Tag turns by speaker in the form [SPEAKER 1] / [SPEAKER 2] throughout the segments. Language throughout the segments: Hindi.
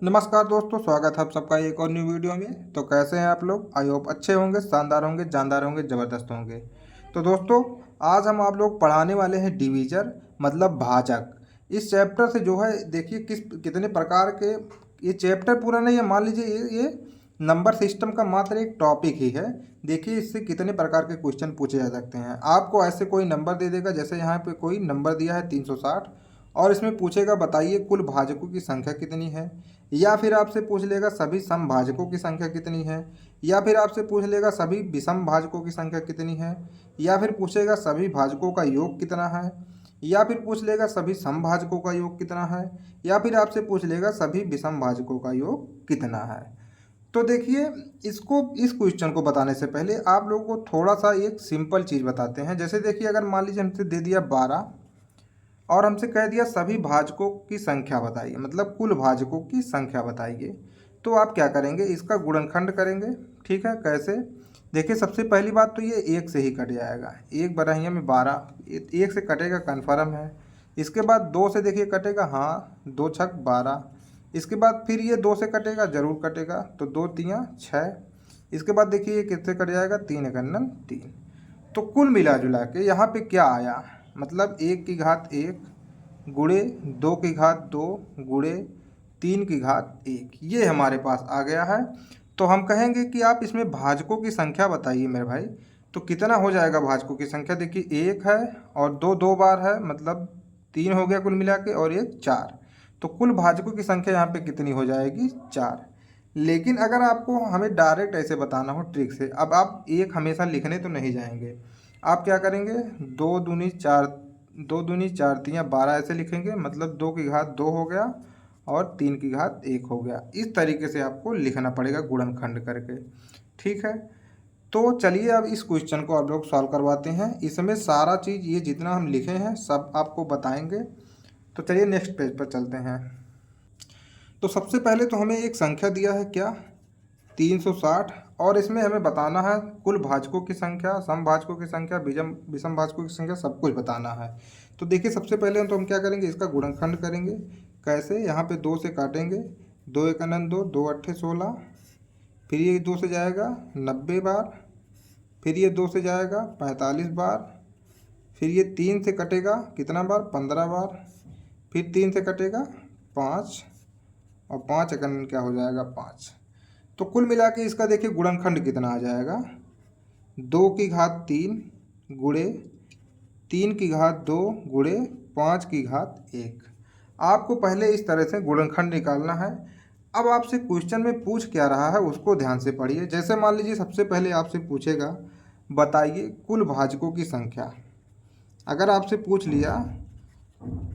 [SPEAKER 1] नमस्कार दोस्तों, स्वागत है आप सबका एक और न्यू वीडियो में। तो कैसे हैं आप लोग? आई होप अच्छे होंगे, शानदार होंगे, जानदार होंगे, ज़बरदस्त होंगे। तो दोस्तों, आज हम आप लोग पढ़ाने वाले हैं डिवीज़र मतलब भाजक। इस चैप्टर से जो है देखिए कितने प्रकार के, ये चैप्टर पूरा नहीं है, मान लीजिए ये नंबर सिस्टम का मात्र एक टॉपिक ही है। देखिए इससे कितने प्रकार के क्वेश्चन पूछे जा सकते हैं। आपको ऐसे कोई नंबर दे देगा, जैसे यहाँ पे कोई नंबर दिया है 360 और इसमें पूछेगा बताइए कुल भाजकों की संख्या कितनी है। या फिर आपसे पूछ लेगा सभी समभाजकों की संख्या कितनी है। या फिर आपसे पूछ लेगा सभी विषम भाजकों की संख्या कितनी है। या फिर पूछेगा सभी भाजकों का योग कितना है। या फिर पूछ लेगा सभी समभाजकों का योग कितना है। या फिर आपसे पूछ लेगा सभी विषम भाजकों का योग कितना है। तो देखिए, इस क्वेश्चन को बताने से पहले आप लोगों को थोड़ा सा एक सिंपल चीज़ बताते हैं। जैसे देखिए, अगर मान लीजिए हमसे दे दिया 12 और हमसे कह दिया सभी भाजकों की संख्या बताइए, मतलब कुल भाजकों की संख्या बताइए, तो आप क्या करेंगे? इसका गुणनखंड करेंगे। ठीक है, कैसे? देखिए, सबसे पहली बात तो ये एक से ही कट जाएगा। एक बराहिया में 12, एक से कटेगा, कन्फर्म है। इसके बाद दो से देखिए कटेगा, हाँ, दो छक 12। इसके बाद फिर ये दो से कटेगा, जरूर कटेगा, तो दो तियाँ 6। इसके बाद देखिए ये किससे कट जाएगा, 3 एकन्नन 3। तो कुल मिला जुला के यहाँ पे क्या आया, मतलब 1 की घात 1 गुणे 2 की घात 2 गुणे 3 की घात 1, ये हमारे पास आ गया है। तो हम कहेंगे कि आप इसमें भाजकों की संख्या बताइए मेरे भाई। तो कितना हो जाएगा भाजकों की संख्या? देखिए, एक है और दो दो बार है, मतलब 3 हो गया कुल मिला के, और एक 4। तो कुल भाजकों की संख्या यहाँ पे कितनी हो जाएगी? 4। लेकिन अगर आपको हमें डायरेक्ट ऐसे बताना हो ट्रिक से, अब आप एक हमेशा लिखने तो नहीं जाएंगे। आप क्या करेंगे? 2 दूनी 4, 2 दूनी 4 तियाँ 12 ऐसे लिखेंगे, मतलब 2 की घात 2 हो गया और 3 की घात 1 हो गया। इस तरीके से आपको लिखना पड़ेगा गुणनखंड करके। ठीक है, तो चलिए अब इस क्वेश्चन को आप लोग सॉल्व करवाते हैं। इसमें सारा चीज़ ये जितना हम लिखे हैं सब आपको बताएंगे। तो चलिए नेक्स्ट पेज पर चलते हैं। तो सबसे पहले तो हमें एक संख्या दिया है, क्या? 360। और इसमें हमें बताना है कुल भाजकों की संख्या, समभाजकों की संख्या, विषम भाजकों की संख्या, सब कुछ बताना है। तो देखिए, सबसे पहले तो हम क्या करेंगे, इसका गुणनखंड करेंगे। कैसे? यहाँ पे 2 से काटेंगे, 2 एकनन 2, 2 अट्ठे 16। फिर ये 2 से जाएगा 90 बार। फिर ये 2 से जाएगा 45 बार। फिर ये 3 से कटेगा कितना बार? 15 बार। फिर 3 से कटेगा 5, और 5 एकन क्या हो जाएगा? 5। तो कुल मिला के इसका देखिए गुणनखंड कितना आ जाएगा? 2 की घात 3 गुणे 3 की घात 2 गुणे 5 की घात 1। आपको पहले इस तरह से गुणनखंड निकालना है। अब आपसे क्वेश्चन में पूछ क्या रहा है उसको ध्यान से पढ़िए। जैसे मान लीजिए सबसे पहले आपसे पूछेगा बताइए कुल भाजकों की संख्या। अगर आपसे पूछ लिया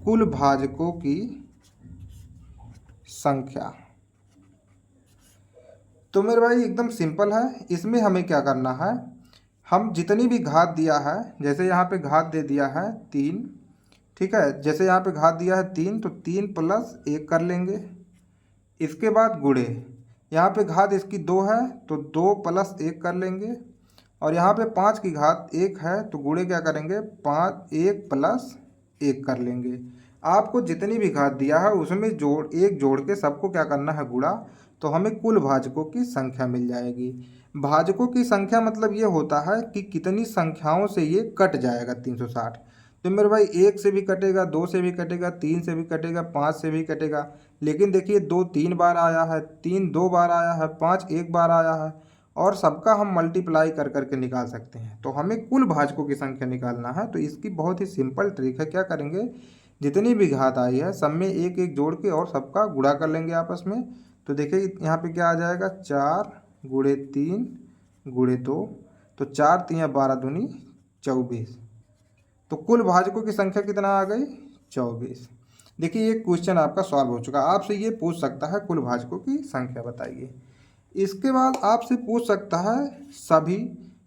[SPEAKER 1] कुल भाजकों की संख्या, तो मेरे भाई एकदम सिंपल है। इसमें हमें क्या करना है, हम जितनी भी घात दिया है, जैसे यहाँ पे घात दे दिया है 3। ठीक है, जैसे यहाँ पे घात दिया है 3, तो 3 + 1 कर लेंगे। इसके बाद गुणे, यहाँ पे घात इसकी 2 है तो 2 + 1 कर लेंगे। और यहाँ पे 5 की घात 1 है तो गुणे क्या करेंगे? 1 + 1 कर लेंगे। आपको जितनी भी घात दिया है उसमें जोड़ के सबको क्या करना है? गुणा। तो हमें कुल भाजकों की संख्या मिल जाएगी। भाजकों की संख्या मतलब ये होता है कि कितनी संख्याओं से ये कट जाएगा 360। तो मेरे भाई 1 से भी कटेगा, 2 से भी कटेगा, 3 से भी कटेगा, 5 से भी कटेगा। लेकिन देखिए 2 3 बार आया है, 3 2 बार आया है, 5 1 बार आया है, और सबका हम मल्टीप्लाई कर करके निकाल सकते हैं। तो हमें कुल भाजकों की संख्या निकालना है। तो इसकी बहुत ही सिंपल ट्रिक है। क्या करेंगे? जितनी भी घात आई है सब में एक एक जोड़ के और सबका गुणा कर लेंगे आपस में। तो देखिए यहाँ पे क्या आ जाएगा? 4 गुणे 3 गुणे 2, तो 4 × 3 = 12 दूनी 24। तो कुल भाजकों की संख्या कितना आ गई? 24। देखिए ये क्वेश्चन आपका सॉल्व हो चुका। आपसे ये पूछ सकता है कुल भाजकों की संख्या बताइए। इसके बाद आपसे पूछ सकता है सभी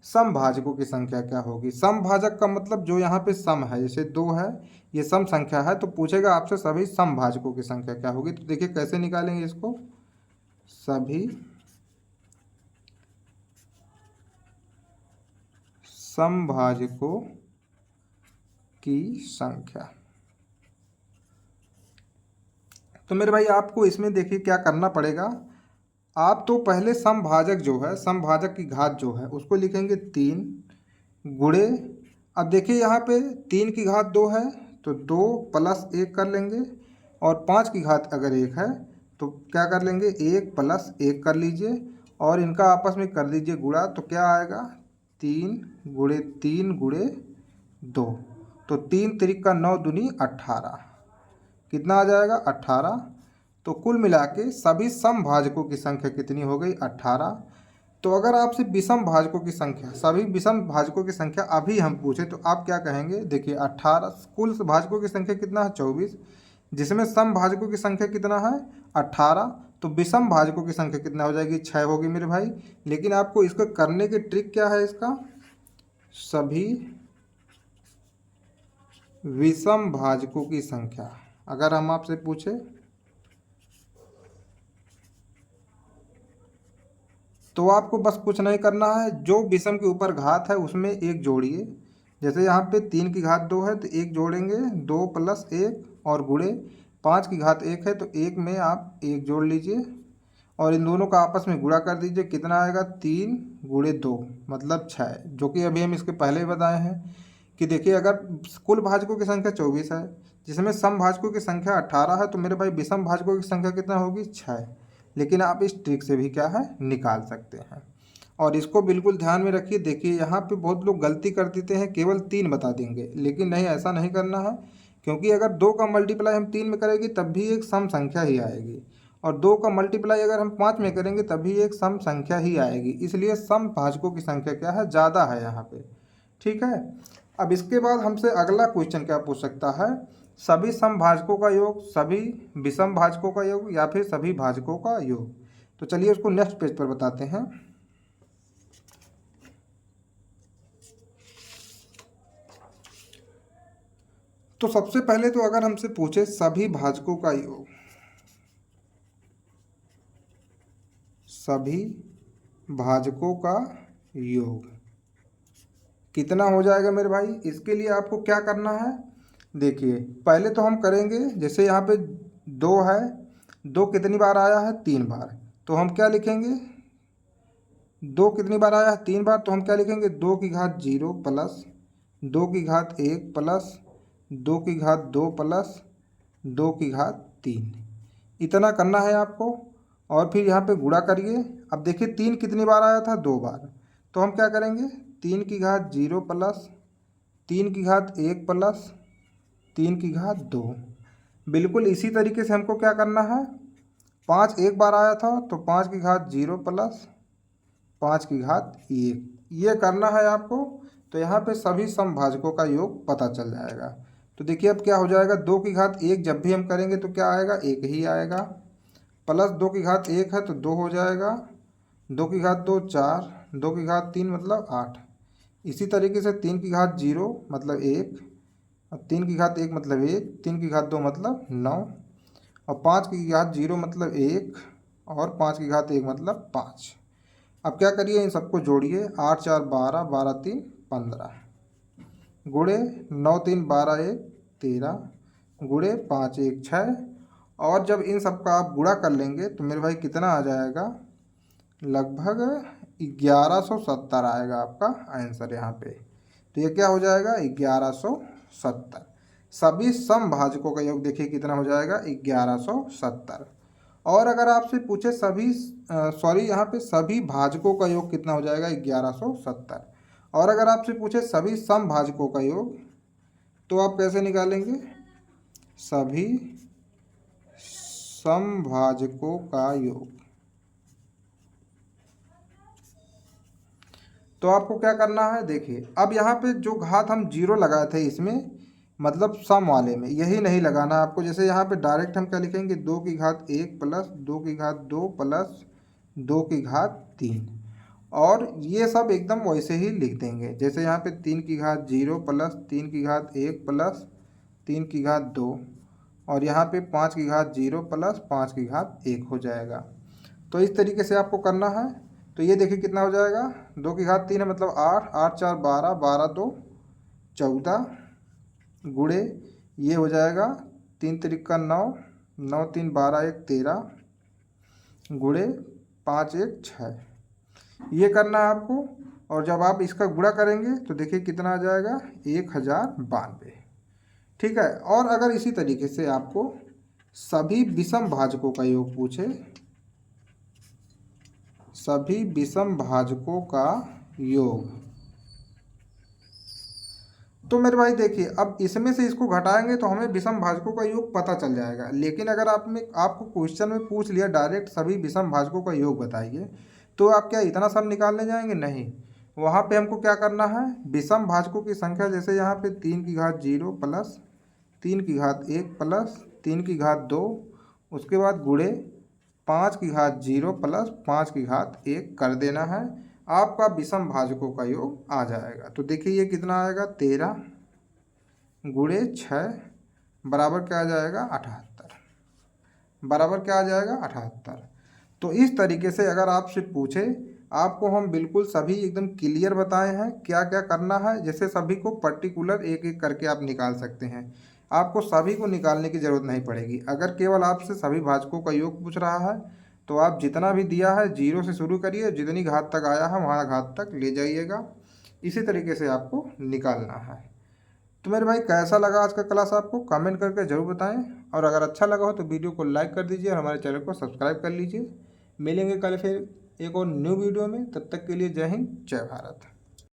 [SPEAKER 1] समभाजकों की संख्या क्या होगी। समभाजक का मतलब जो यहाँ पे सम है, जैसे 2 है, ये सम संख्या है, तो पूछेगा आपसे सभी समभाजकों की संख्या क्या होगी। तो देखिए कैसे निकालेंगे इसको। सभी समभाजकों की संख्या, तो मेरे भाई आपको इसमें देखिए क्या करना पड़ेगा। आप तो पहले समभाजक जो है, समभाजक की घात जो है उसको लिखेंगे 3 गुणे। अब देखिए यहाँ पे 3 की घात 2 है तो 2 प्लस 1 कर लेंगे, और 5 की घात अगर 1 है तो क्या कर लेंगे, 1 प्लस 1 कर लीजिए, और इनका आपस में कर दीजिए गुणा। तो क्या आएगा, 3 गुणे 3 गुणे 2, तो 3 तिरिक का 9 दूनी 18, कितना आ जाएगा 18। तो कुल मिला के सभी समभाजकों की संख्या कितनी हो गई, 18। तो अगर आपसे विषम भाजकों की संख्या, सभी विषम भाजकों की संख्या अभी हम पूछे तो आप क्या कहेंगे, देखिए 18, कुल भाजकों की संख्या कितना है 24, जिसमें सम भाजकों की संख्या कितना है 18, तो विषम भाजकों की संख्या कितना हो जाएगी 6 होगी मेरे भाई। लेकिन आपको इसको करने की ट्रिक क्या है, इसका सभी विषम भाजकों की संख्या अगर हम आपसे पूछे तो आपको बस कुछ नहीं करना है, जो विषम के ऊपर घात है उसमें एक जोड़िए। जैसे यहाँ पे 3 की घात 2 है तो एक जोड़ेंगे, 2 प्लस 1, और गुणे 5 की घात 1 है तो 1 में आप 1 जोड़ लीजिए, और इन दोनों का आपस में गुणा कर दीजिए। कितना आएगा, 3 गुणे 2 मतलब 6, जो कि अभी हम इसके पहले ही बताए हैं कि देखिए अगर कुल भाजकों की संख्या 24 है, जिसमें सम भाजकों की संख्या 18 है, तो मेरे भाई विषम भाजकों की संख्या कितना होगी 6। लेकिन आप इस ट्रिक से भी क्या है निकाल सकते हैं, और इसको बिल्कुल ध्यान में रखिए। देखिए यहाँ पे बहुत लोग गलती कर देते हैं, केवल 3 बता देंगे, लेकिन नहीं, ऐसा नहीं करना है, क्योंकि अगर 2 का मल्टीप्लाई हम 3 में करेंगे तब भी एक सम संख्या ही आएगी, और 2 का मल्टीप्लाई अगर हम 5 में करेंगे तब भी एक सम संख्या ही आएगी। इसलिए सम भाजकों की संख्या क्या है, ज़्यादा है यहाँ पे, ठीक है। अब इसके बाद हमसे अगला क्वेश्चन क्या पूछ सकता है, सभी समभाजकों का योग, सभी विषम भाजकों का योग, या फिर सभी भाजकों का योग। तो चलिए उसको नेक्स्ट पेज पर बताते हैं। तो सबसे पहले तो अगर हमसे पूछे सभी भाजकों का योग, सभी भाजकों का योग कितना हो जाएगा मेरे भाई, इसके लिए आपको क्या करना है, देखिए पहले तो हम करेंगे, जैसे यहाँ पे 2 है, 2 कितनी बार आया है 3 बार, तो हम क्या लिखेंगे, 2 कितनी बार आया है 3 बार, तो हम क्या लिखेंगे, 2 की घात 0 प्लस 2 की घात 1 प्लस 2 की घात 2 प्लस 2 की घात 3, इतना करना है आपको। और फिर यहाँ पे गुणा करिए। अब देखिए 3 कितनी बार आया था 2 बार, तो हम क्या करेंगे, 3 की घात 0 प्लस 3 की घात 1 प्लस 3 की घात 2। बिल्कुल इसी तरीके से हमको क्या करना है, 5 एक बार आया था तो 5 की घात 0 प्लस 5 की घात 1, ये करना है आपको। तो यहाँ पे सभी समभाजकों का योग पता चल जाएगा। तो देखिए अब क्या हो जाएगा, 2 की घात 1 जब भी हम करेंगे तो क्या आएगा, 1 ही आएगा, प्लस 2 की घात 1 है तो 2 हो जाएगा, 2 की घात 2 4, 2 की घात 3 मतलब 8। इसी तरीके से 3 की घात 0 मतलब 1, और 3 की घात 1 मतलब 1, 3 की घात 2 मतलब 9, और 5 की घात 0 मतलब 1, और 5 की घात 1 मतलब 5। अब क्या करिए, इन सबको जोड़िए, 8 4 12, 12 3 15, गुणे 9 3 12 1 13, गुणे 5 1 6, और जब इन सब का आप गुणा कर लेंगे तो मेरे भाई कितना आ जाएगा, लगभग 1170 आएगा आपका आंसर यहाँ पे। तो ये क्या हो जाएगा, 1170। सभी समभाजकों का योग देखिए कितना हो जाएगा, 1170। और अगर आपसे पूछे सभी यहाँ पे सभी भाजकों का योग कितना हो जाएगा, 1170। और अगर आपसे पूछे सभी समभाजकों का योग, तो आप कैसे निकालेंगे, सभी समभाजकों का योग। तो आपको क्या करना है, देखिए अब यहाँ पे जो घात हम 0 लगाए थे इसमें, मतलब सम वाले में यही नहीं लगाना आपको। जैसे यहाँ पे डायरेक्ट हम क्या लिखेंगे, 2 की घात 1 प्लस 2 की घात 2 प्लस 2 की घात 3, और ये सब एकदम वैसे ही लिख देंगे। जैसे यहाँ पे 3 की घात 0 प्लस 3 की घात 1 प्लस 3 की घात 2, और यहाँ पे 5 की घात 0 प्लस 5 की घात 1 हो जाएगा। तो इस तरीके से आपको करना है। तो ये देखिए कितना हो जाएगा, 2 की घात 3 है मतलब 8, 8 4 12, 12 2 14, गुणे ये हो जाएगा 3 तिरिक का 9, 9 3 12 1 13 गुणे 5 1 6, ये करना है आपको। और जब आप इसका गुणा करेंगे तो देखिए कितना आ जाएगा, 1092। ठीक है। और अगर इसी तरीके से आपको सभी विषम भाजकों का योग पूछे, सभी विषम भाजकों का योग, तो मेरे भाई देखिए अब इसमें से इसको घटाएंगे तो हमें विषम भाजकों का योग पता चल जाएगा। लेकिन अगर आपको क्वेश्चन में पूछ लिया डायरेक्ट सभी विषम भाजकों का योग बताइए, तो आप क्या इतना सब निकालने जाएंगे? नहीं, वहाँ पे हमको क्या करना है, विषम भाजकों की संख्या, जैसे यहाँ पे 3 की घात 0 प्लस 3 की घात 1 प्लस 3 की घात 2, उसके बाद गुणे 5 की घात 0 प्लस 5 की घात 1 कर देना है, आपका विषम भाजकों का योग आ जाएगा। तो देखिए ये कितना आएगा, 13 गुणे 6 बराबर क्या आ जाएगा, 78, बराबर क्या आ जाएगा, 78। तो इस तरीके से अगर आपसे पूछे, आपको हम बिल्कुल सभी एकदम क्लियर बताए हैं क्या क्या करना है, जैसे सभी को पर्टिकुलर एक एक करके आप निकाल सकते हैं। आपको सभी को निकालने की ज़रूरत नहीं पड़ेगी। अगर केवल आपसे सभी भाजकों का योग पूछ रहा है तो आप जितना भी दिया है 0 से शुरू करिए, जितनी घात तक आया है वहाँ घात तक ले जाइएगा। इसी तरीके से आपको निकालना है। तो मेरे भाई कैसा लगा आज का क्लास, आपको कमेंट करके ज़रूर बताएं। और अगर अच्छा लगा हो तो वीडियो को लाइक कर दीजिए और हमारे चैनल को सब्सक्राइब कर लीजिए। मिलेंगे कल फिर एक और न्यू वीडियो में, तब तक के लिए जय हिंद जय भारत।